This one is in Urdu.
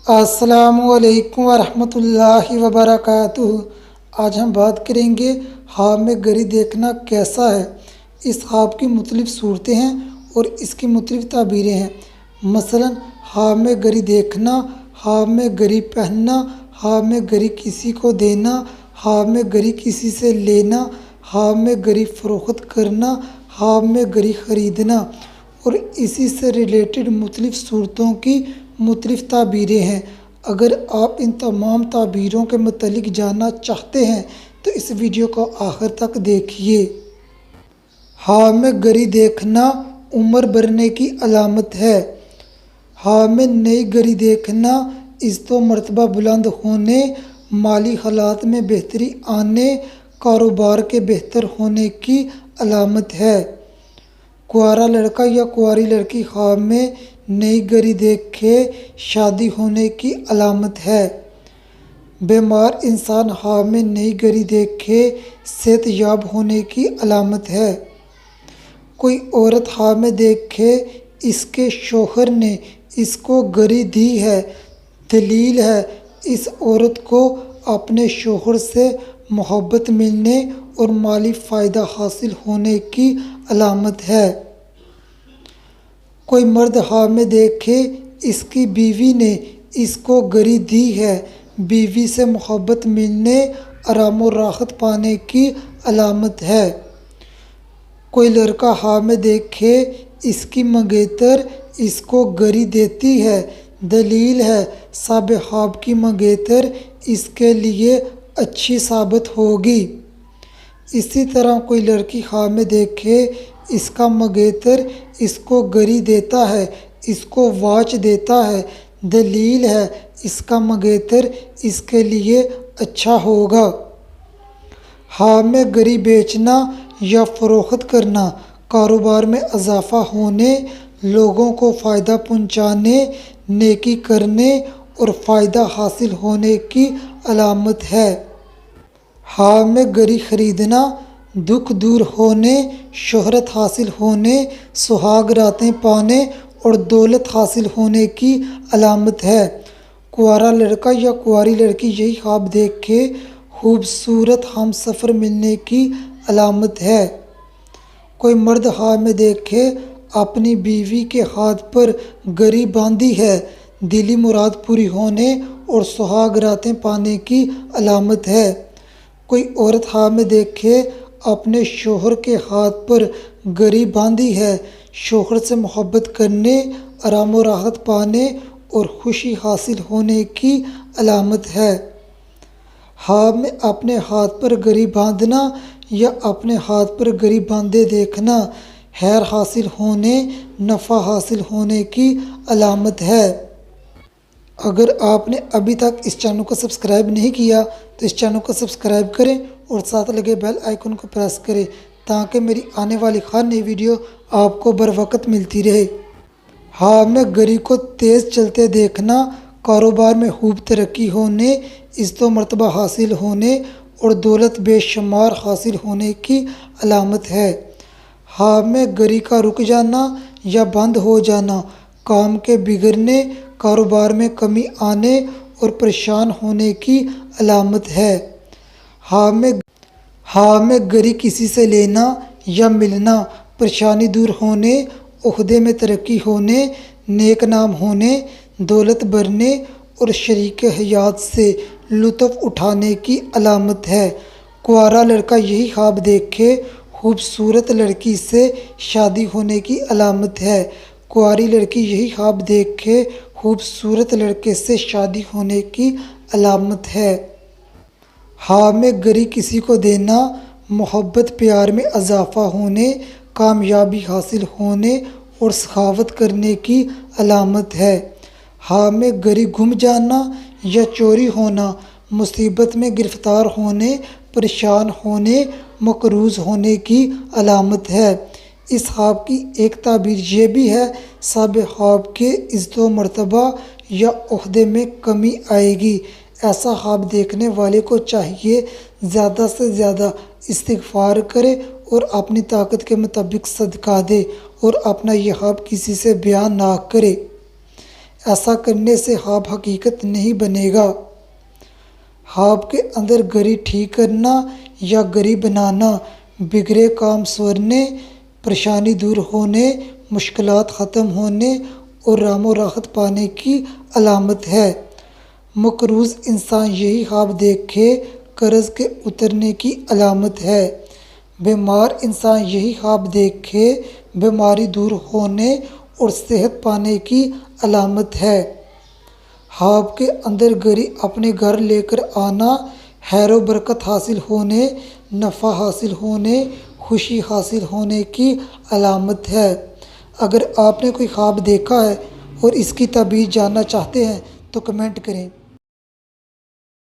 السلام علیکم ورحمۃ اللہ وبرکاتہ۔ آج ہم بات کریں گے خواب میں گری دیکھنا کیسا ہے۔ اس خواب کی مختلف صورتیں ہیں اور اس کی مختلف تعبیریں ہیں۔ مثلاً خواب میں گری دیکھنا، خواب میں گری پہننا، خواب میں گری کسی کو دینا، خواب میں گری کسی سے لینا، خواب میں گری فروخت کرنا، خواب میں گری خریدنا اور اسی سے ریلیٹڈ مختلف صورتوں کی مختلف تعبیریں ہیں۔ اگر آپ ان تمام تعبیروں کے متعلق جاننا چاہتے ہیں تو اس ویڈیو کو آخر تک دیکھیے۔ خواب میں گری دیکھنا عمر بڑھنے کی علامت ہے۔ خواب میں نئی گری دیکھنا عزت و مرتبہ بلند ہونے، مالی حالات میں بہتری آنے، کاروبار کے بہتر ہونے کی علامت ہے۔ کنوارا لڑکا یا کنواری لڑکی خواب میں نئی گری دیکھے شادی ہونے کی علامت ہے۔ بیمار انسان خواب میں نئی گری دیکھے صحت یاب ہونے کی علامت ہے۔ کوئی عورت خواب میں دیکھے اس کے شوہر نے اس کو گری دی ہے، دلیل ہے اس عورت کو اپنے شوہر سے محبت ملنے اور مالی فائدہ حاصل ہونے کی علامت ہے۔ کوئی مرد خواب میں دیکھے اس کی بیوی نے اس کو گری دی ہے، بیوی سے محبت ملنے، آرام و راحت پانے کی علامت ہے۔ کوئی لڑکا خواب میں دیکھے اس کی منگیتر اس کو گری دیتی ہے، دلیل ہے صاحب خواب کی منگیتر اس کے لیے اچھی ثابت ہوگی۔ اسی طرح کوئی لڑکی خواب میں دیکھے اس کا منگیتر اس کو گری دیتا ہے، اس کو واچ دیتا ہے، دلیل ہے اس کا منگیتر اس کے لیے اچھا ہوگا۔ خواب میں گری بیچنا یا فروخت کرنا کاروبار میں اضافہ ہونے، لوگوں کو فائدہ پہنچانے، نیکی کرنے اور فائدہ حاصل ہونے کی علامت ہے۔ خواب میں گری خریدنا دکھ دور ہونے، شہرت حاصل ہونے، سہاگ راتیں پانے اور دولت حاصل ہونے کی علامت ہے۔ کنوارا لڑکا یا کنواری لڑکی یہی خواب دیکھے خوبصورت ہم سفر ملنے کی علامت ہے۔ کوئی مرد خواب میں دیکھے اپنی بیوی کے ہاتھ پر گری باندھی ہے، دلی مراد پوری ہونے اور سہاگ راتیں پانے کی علامت ہے۔ کوئی عورت خواب میں دیکھے اپنے شوہر کے ہاتھ پر گری باندھی ہے، شوہر سے محبت کرنے، آرام و راحت پانے اور خوشی حاصل ہونے کی علامت ہے۔ خواب میں اپنے ہاتھ پر گری باندھنا یا اپنے ہاتھ پر گری باندھے دیکھنا خیر حاصل ہونے، نفع حاصل ہونے کی علامت ہے۔ اگر آپ نے ابھی تک اس چینل کو سبسکرائب نہیں کیا تو اس چینل کو سبسکرائب کریں اور ساتھ لگے بیل آئیکن کو پریس کریں تاکہ میری آنے والی ہر نئی ویڈیو آپ کو بر وقت ملتی رہے۔ خواب میں گری کو تیز چلتے دیکھنا کاروبار میں خوب ترقی ہونے، عزت و مرتبہ حاصل ہونے اور دولت بے شمار حاصل ہونے کی علامت ہے۔ خواب میں گری کا رک جانا یا بند ہو جانا کام کے بگڑنے، کاروبار میں کمی آنے اور پریشان ہونے کی علامت ہے۔ خواب میں گری کسی سے لینا یا ملنا پریشانی دور ہونے، عہدے میں ترقی ہونے، نیک نام ہونے، دولت بڑھنے اور شریک حیات سے لطف اٹھانے کی علامت ہے۔ کنوارا لڑکا یہی خواب دیکھے خوبصورت لڑکی سے شادی ہونے کی علامت ہے، کنواری لڑکی یہی خواب دیکھے خوبصورت لڑکے سے شادی ہونے کی علامت ہے۔ خواب میں گری کسی کو دینا محبت پیار میں اضافہ ہونے، کامیابی حاصل ہونے اور سخاوت کرنے کی علامت ہے۔ خواب میں گری گم جانا یا چوری ہونا مصیبت میں گرفتار ہونے، پریشان ہونے، مقروض ہونے کی علامت ہے۔ اس خواب کی ایک تعبیر یہ بھی ہے صاحب خواب کے عزت و مرتبہ یا عہدے میں کمی آئے گی۔ ایسا خواب دیکھنے والے کو چاہیے زیادہ سے زیادہ استغفار کرے اور اپنی طاقت کے مطابق صدقہ دے اور اپنا یہ خواب کسی سے بیان نہ کرے۔ ایسا کرنے سے خواب حقیقت نہیں بنے گا۔ خواب کے اندر گھڑی ٹھیک کرنا یا گھڑی بنانا بگڑے کام سنورنے، پریشانی دور ہونے، مشکلات ختم ہونے اور رام و راحت پانے کی علامت ہے۔ مقروض انسان یہی خواب دیکھے قرض کے اترنے کی علامت ہے۔ بیمار انسان یہی خواب دیکھے بیماری دور ہونے اور صحت پانے کی علامت ہے۔ خواب کے اندر گھڑی اپنے گھر لے کر آنا خیر و برکت حاصل ہونے، نفع حاصل ہونے، خوشی حاصل ہونے کی علامت ہے۔ اگر آپ نے کوئی خواب دیکھا ہے اور اس کی تعبیر جاننا چاہتے ہیں تو کمنٹ کریں۔